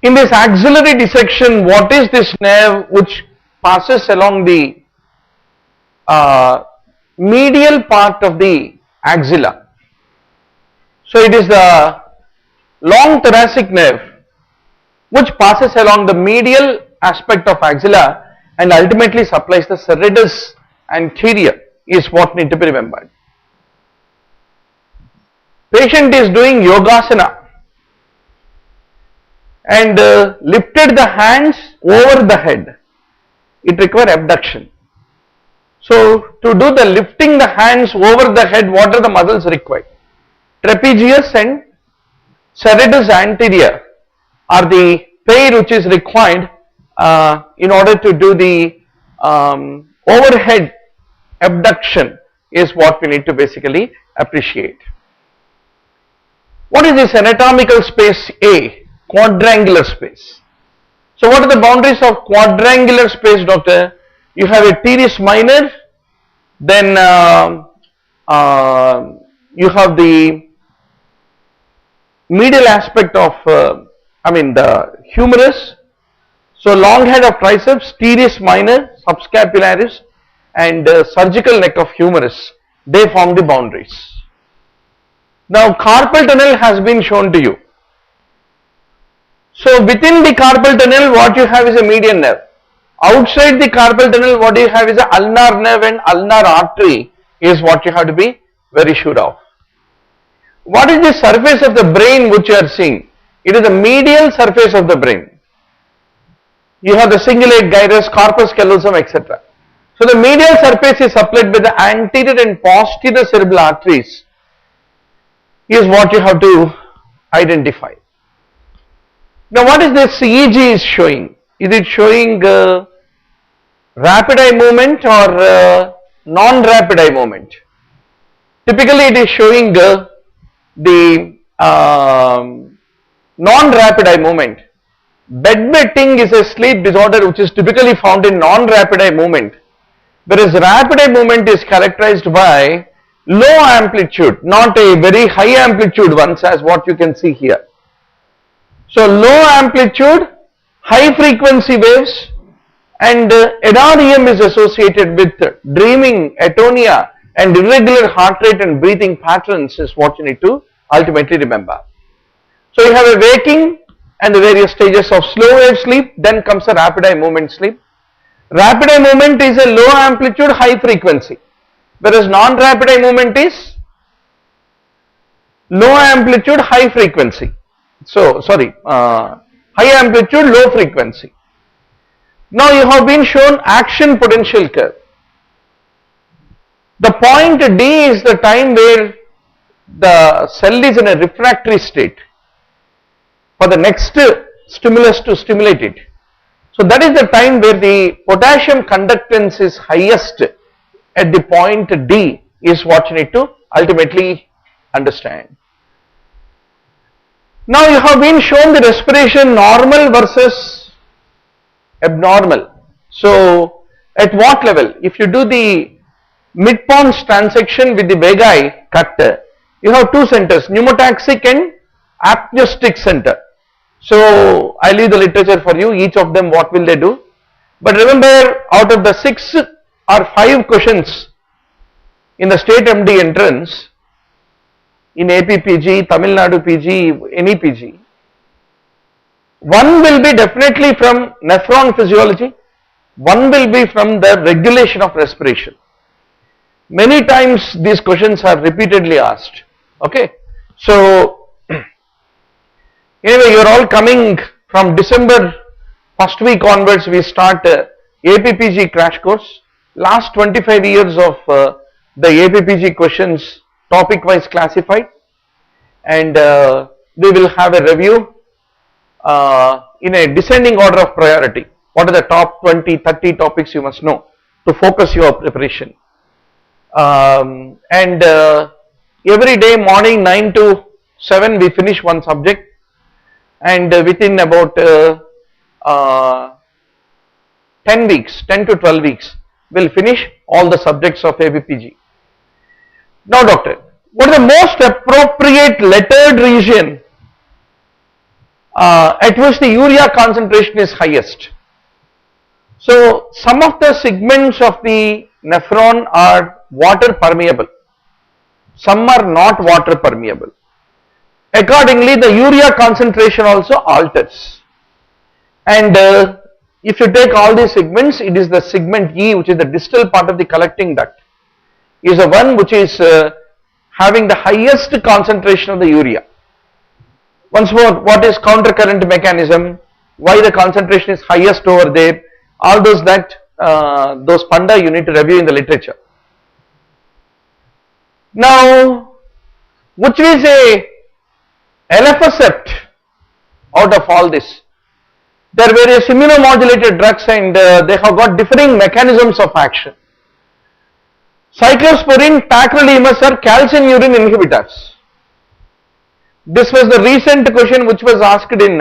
In this axillary dissection, what is this nerve which passes along the medial part of the axilla? So it is the long thoracic nerve which passes along the medial aspect of axilla and ultimately supplies the serratus anterior is what need to be remembered. Patient is doing yogasana and lifted the hands over the head. It requires abduction. So to do the lifting the hands over the head, what are the muscles required? Trapezius and serratus anterior are the pair which is required in order to do the overhead abduction is what we need to basically appreciate. What is this anatomical space A? Quadrangular space. So what are the boundaries of quadrangular space, doctor? You have a teres minor, then you have the medial aspect of the humerus. So long head of triceps, teres minor, subscapularis and surgical neck of humerus, they form the boundaries. Now carpal tunnel has been shown to you. So within the carpal tunnel what you have is a median nerve. Outside the carpal tunnel what you have is a ulnar nerve and ulnar artery is what you have to be very sure of. What is the surface of the brain which you are seeing? It is the medial surface of the brain. You have the cingulate gyrus, corpus callosum, etc. So the medial surface is supplied by the anterior and posterior cerebral arteries is what you have to identify. Now what is this EEG is showing? Is it showing rapid eye movement or non-rapid eye movement? Typically it is showing the non-rapid eye movement. Bedwetting is a sleep disorder which is typically found in non-rapid eye movement, whereas rapid eye movement is characterized by low amplitude, not a very high amplitude ones as what you can see here. So low amplitude, high frequency waves and NREM is associated with dreaming, atonia and irregular heart rate and breathing patterns is what you need to ultimately remember. So you have a waking and the various stages of slow wave sleep, then comes a rapid eye movement sleep. Rapid eye movement is a low amplitude, high frequency, whereas non-rapid eye movement is low amplitude, high frequency. So sorry, high amplitude, low frequency. Now you have been shown action potential curve. The point D is the time where the cell is in a refractory state for the next stimulus to stimulate it. So that is the time where the potassium conductance is highest at the point D is what you need to ultimately understand. Now you have been shown the respiration normal versus abnormal. So at what level? If you do the mid-pons transection with the Vegi cut, you have two centers, pneumotaxic and apneustic center. So I leave the literature for you, each of them what will they do. But remember, out of the 6 or 5 questions in the state MD entrance, in AP PG, Tamil Nadu PG, any PG, one will be definitely from nephron physiology, one will be from the regulation of respiration. Many times these questions are repeatedly asked. Okay, so anyway, you are all coming from December first week onwards. We start APPG crash course. Last 25 years of the APPG questions topic wise classified, and we will have a review in a descending order of priority. What are the top 20, 30 topics you must know to focus your preparation. Every day morning 9 to 7 we finish one subject, and within about 10 weeks, 10 to 12 weeks, we will finish all the subjects of APPG. Now doctor, what is the most appropriate lettered region at which the urea concentration is highest. So some of the segments of the nephron are water permeable, some are not water permeable. Accordingly, the urea concentration also alters. And if you take all these segments, it is the segment E, which is the distal part of the collecting duct, is the one which is having the highest concentration of the urea. Once more, what is countercurrent mechanism? Why the concentration is highest over there? All those funda you need to review in the literature. Now, which is a LFSEPT out of all this? There are various immunomodulated drugs and they have got differing mechanisms of action. Cyclosporine, tacrolimus are calcineurin inhibitors. This was the recent question which was asked in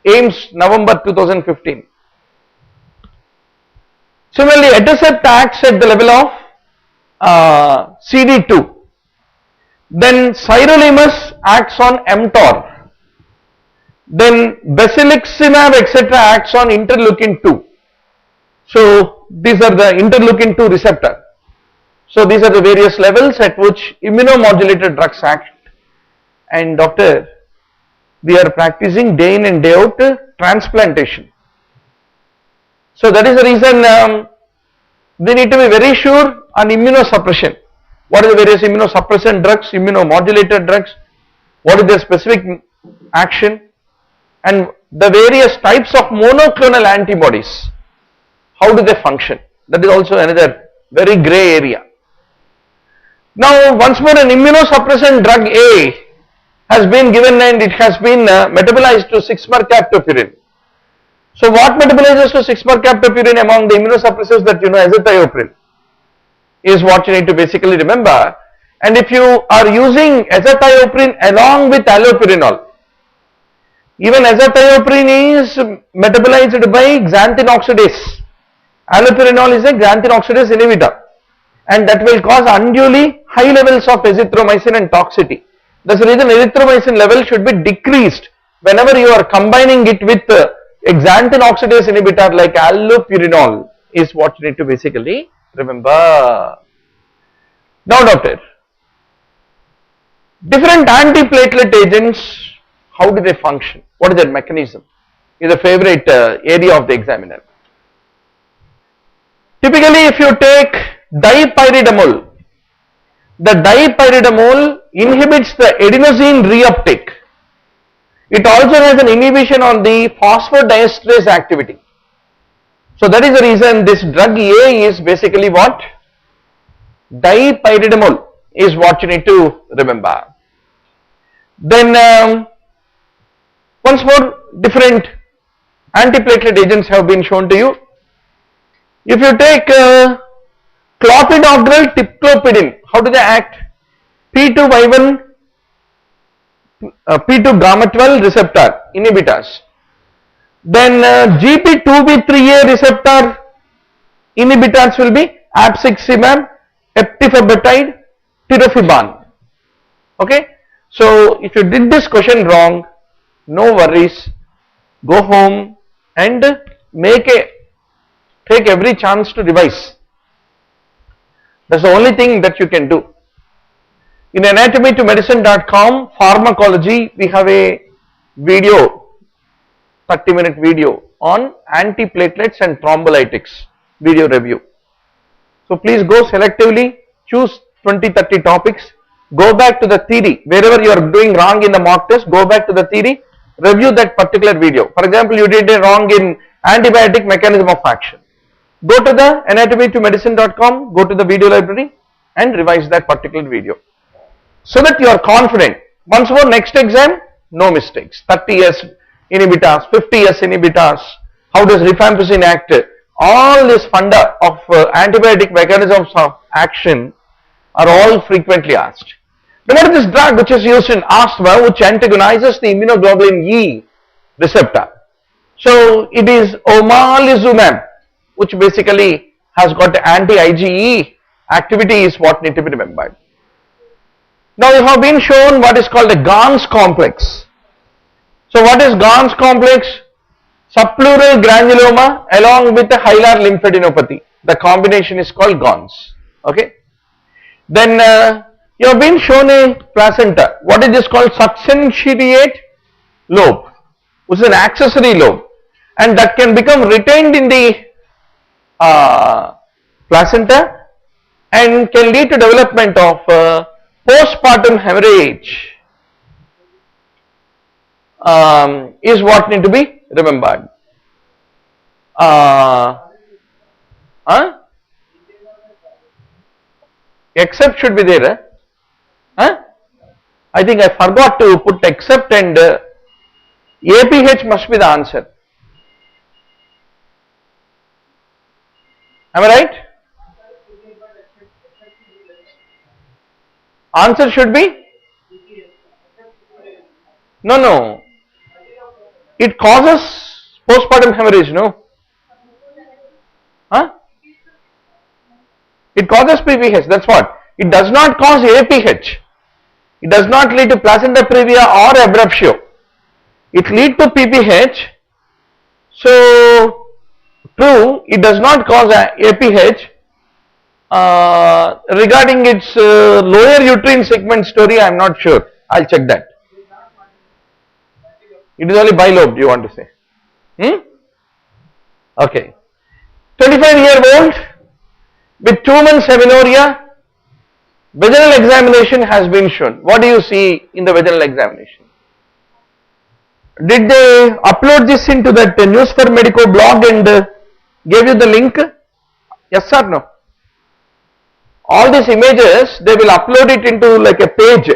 AIIMS November 2015. Similarly, etacept acts at the level of CD2. Then sirolimus acts on mTOR. Then basiliximab etc. acts on interleukin 2. So these are the interleukin 2 receptor. So these are the various levels at which immunomodulated drugs act. And doctor, we are practicing day in and day out transplantation. So that is the reason we need to be very sure on immunosuppression. What are the various immunosuppressant drugs, immunomodulated drugs, what is their specific action, and the various types of monoclonal antibodies, how do they function? That is also another very grey area. Now once more, an immunosuppressant drug A has been given and it has been metabolized to 6-mercaptopurine. So what metabolizes to 6-mercaptopurine among the immunosuppressors that you know, azathioprine, is what you need to basically remember. And if you are using azathioprine along with allopurinol, even azathioprine is metabolized by xanthine oxidase. Allopurinol is a xanthine oxidase inhibitor, and that will cause unduly high levels of azithromycin and toxicity. That's the reason erythromycin level should be decreased whenever you are combining it with a xanthine oxidase inhibitor like allopurinol, is what you need to basically remember. Now doctor, different antiplatelet agents, how do they function? What is their mechanism? Is a favorite area of the examiner. Typically if you take dipyridamole, the dipyridamole inhibits the adenosine reuptake. It also has an inhibition on the phosphodiesterase activity. So that is the reason this drug A is basically what? Dipyridamole is what you need to remember. Then once more, different antiplatelet agents have been shown to you. If you take clopidogrel tipclopidin, how do they act? P2Y1, P2 gamma 12 receptor inhibitors. Then GP2B3A receptor inhibitors will be abciximab, eptifibatide, tirofiban. Okay, so if you did this question wrong, no worries, go home and take every chance to revise. That's the only thing that you can do. In anatomy2medicine.com pharmacology, we have a video, 30-minute video on antiplatelets and thrombolytics, video review. So please go selectively, choose 20-30 topics, go back to the theory, wherever you are doing wrong in the mock test, go back to the theory, review that particular video. For example, you did it wrong in antibiotic mechanism of action. Go to the anatomy2medicine.com, go to the video library and revise that particular video, so that you are confident. Once more, next exam, no mistakes. 30S inhibitors, 50S inhibitors, how does rifampicin act? All these funda of antibiotic mechanisms of action are all frequently asked. Now what is this drug which is used in asthma, which antagonizes the immunoglobulin E receptor? So it is omalizumab, which basically has got anti-IgE activity, is what need to be remembered. Now you have been shown what is called a Ganz complex. So what is Gons complex? Subpleural granuloma along with a hilar lymphadenopathy. The combination is called Gons. Okay. Then you have been shown a placenta. What is this called? Subsensoriate lobe, which is an accessory lobe, and that can become retained in the placenta and can lead to development of postpartum hemorrhage. Is what need to be remembered. Except should be there. I think I forgot to put except, and APH must be the answer. Am I right? Answer should be? No. It causes postpartum hemorrhage, no? It causes PPH, that's what. It does not cause APH. It does not lead to placenta previa or abruptio. It leads to PPH. So, true, it does not cause APH. Regarding its lower uterine segment story, I am not sure. I will check that. It is only bilobed, you want to say. Okay. 25-year-old with 2 months amenorrhea, vaginal examination has been shown. What do you see in the vaginal examination? Did they upload this into that News for Medico blog and gave you the link? Yes or no? All these images, they will upload it into like a page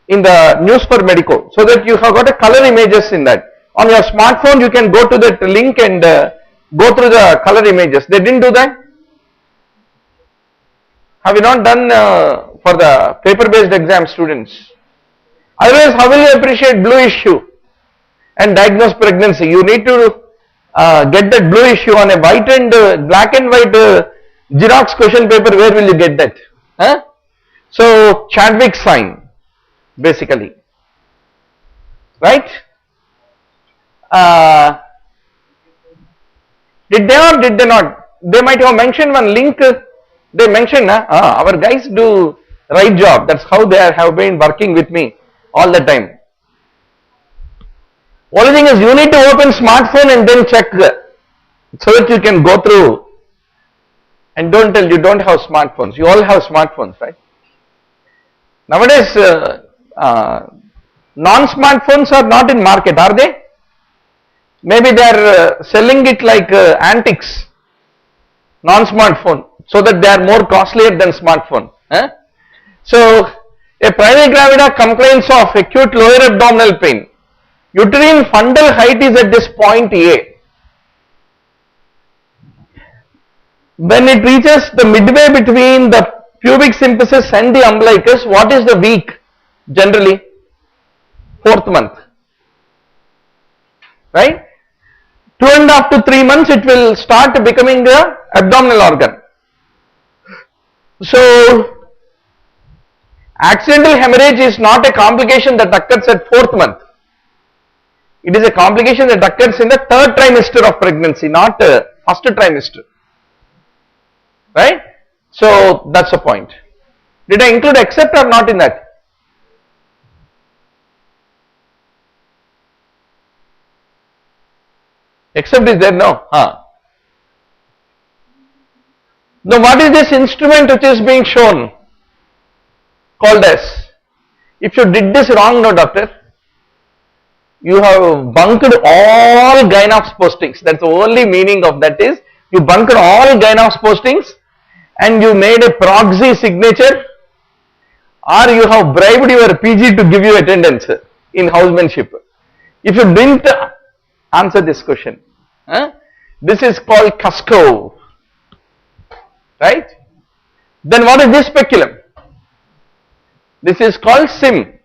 in the News for Medico, so that you have got a color images in that. On your smartphone, you can go to that link and go through the color images. They didn't do that? Have you not done for the paper-based exam students? Otherwise, how will you appreciate blue issue and diagnose pregnancy? You need to get that blue issue on a white and black and white Xerox question paper. Where will you get that? So, Chadwick sign, basically, right? Did they or did they not? They might have mentioned one link. They mentioned, our guys do right job. That's how they have been working with me all the time. Only thing is, you need to open smartphone and then check so that you can go through. And don't tell you don't have smartphones. You all have smartphones, right? Nowadays, non-smartphones are not in market, are they? Maybe they are selling it like antiques, non-smartphone, so that they are more costlier than smartphone. So, a primary gravida complains of acute lower abdominal pain. Uterine fundal height is at this point A. When it reaches the midway between the pubic symphysis and the umbilicus, what is the week generally? 4th month. Right? 2.5 to 3 months it will start becoming the abdominal organ. So, accidental hemorrhage is not a complication that occurs at 4th month. It is a complication that occurs in the 3rd trimester of pregnancy, not 1st trimester. Right? So, that's the point. Did I include except or not in that? Except is there? No. Now, what is this instrument which is being shown? Called as? If you did this wrong, no doctor, you have bunked all gynox postings. That's the only meaning of that is, you bunked all gynox postings and you made a proxy signature, or you have bribed your PG to give you attendance in housemanship. If you didn't answer this question, this is called Cusco, right? Then what is this speculum? This is called SIM.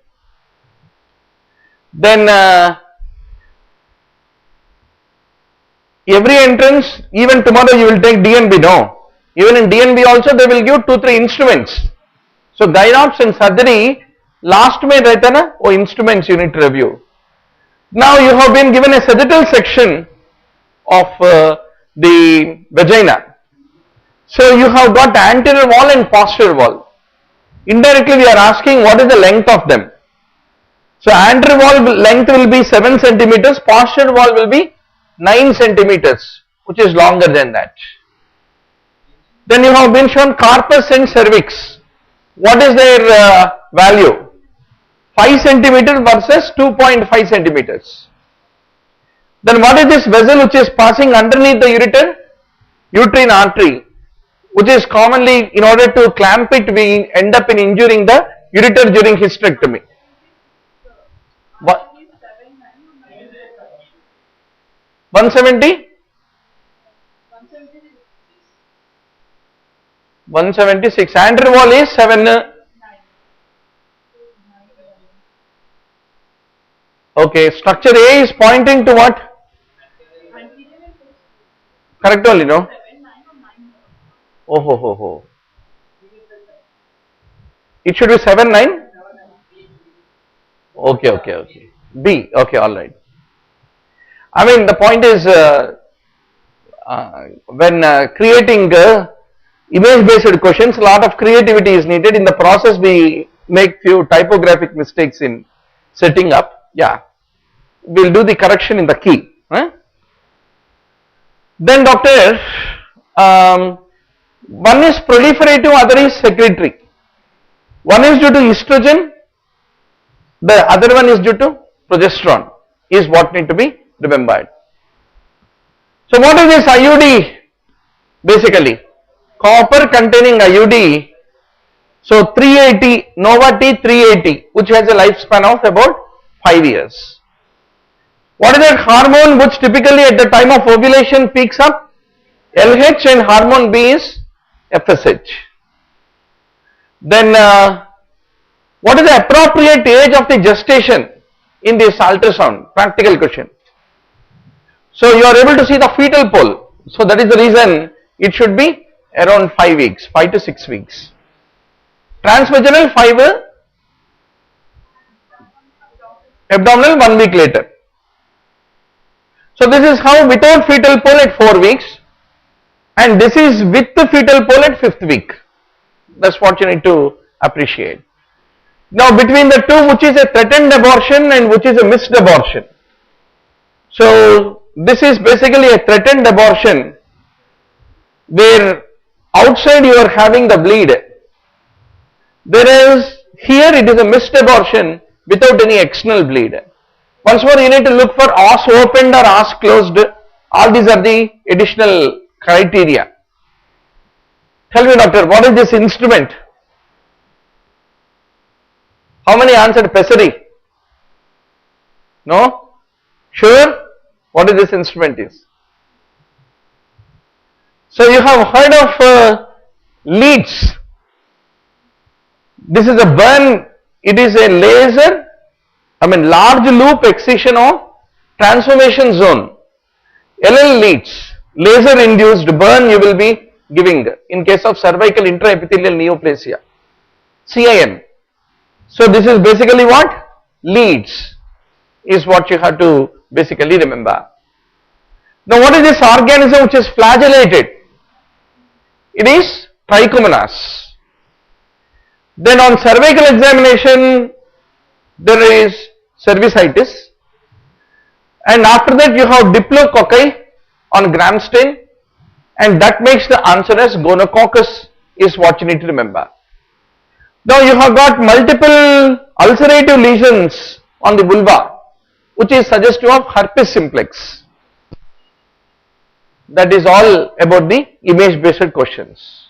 Then every entrance, even tomorrow you will take DNB, no? Even in DNB also they will give 2-3 instruments. So gynox and surgery, last mein rehta na, wo instruments you need to review. Now you have been given a sagittal section of the vagina. So you have got anterior wall and posterior wall. Indirectly we are asking what is the length of them. So anterior wall length will be 7 centimeters, posterior wall will be 9 centimeters, which is longer than that. Then you have been shown carpus and cervix. What is their value? 5 centimeters versus 2.5 centimeters. Then what is this vessel which is passing underneath the uterine artery, which is commonly, in order to clamp it, we end up in injuring the ureter during hysterectomy. What? 170? 176. Anterior wall is 7. Okay, structure A is pointing to what? Correct only, no? Oh. It should be 7, 9? Okay. B, okay, alright. I mean, the point is, when creating image based questions, a lot of creativity is needed. In the process, we make few typographic mistakes in setting up. Yeah, we will do the correction in the key. Then doctor, one is proliferative, other is secretory. One is due to estrogen, the other one is due to progesterone, is what need to be remembered. So what is this IUD? Basically, copper containing IUD. So 380, Nova T 380, which has a lifespan of about 5 years. What is that hormone which typically at the time of ovulation peaks up? LH, and hormone B is FSH. Then what is the appropriate age of the gestation in this ultrasound? Practical question. So you are able to see the fetal pole. So that is the reason it should be around 5 weeks, 5 to 6 weeks. Transvaginal 5, abdominal 1 week later. So this is how without fetal pole at 4 weeks, and this is with the fetal pole at 5th week. That's what you need to appreciate. Now between the two, which is a threatened abortion and which is a missed abortion. So this is basically a threatened abortion where outside you are having the bleed, whereas here it is a missed abortion without any external bleed. Once more you need to look for os opened or os closed. All these are the additional criteria. Tell me doctor, what is this instrument? How many answered pessary? No? Sure? What is this instrument is? So you have heard of leads. This is a burn, it is a laser, large loop excision of transformation zone. LL leads, laser induced burn you will be giving in case of cervical intraepithelial neoplasia. CIN. So this is basically what? Leads is what you have to basically remember. Now what is this organism which is flagellated? It is trichomonas. Then on cervical examination there is cervicitis, and after that you have diplococci on gram stain, and that makes the answer as gonococcus is what you need to remember. Now you have got multiple ulcerative lesions on the vulva, which is suggestive of herpes simplex. That is all about the image based questions.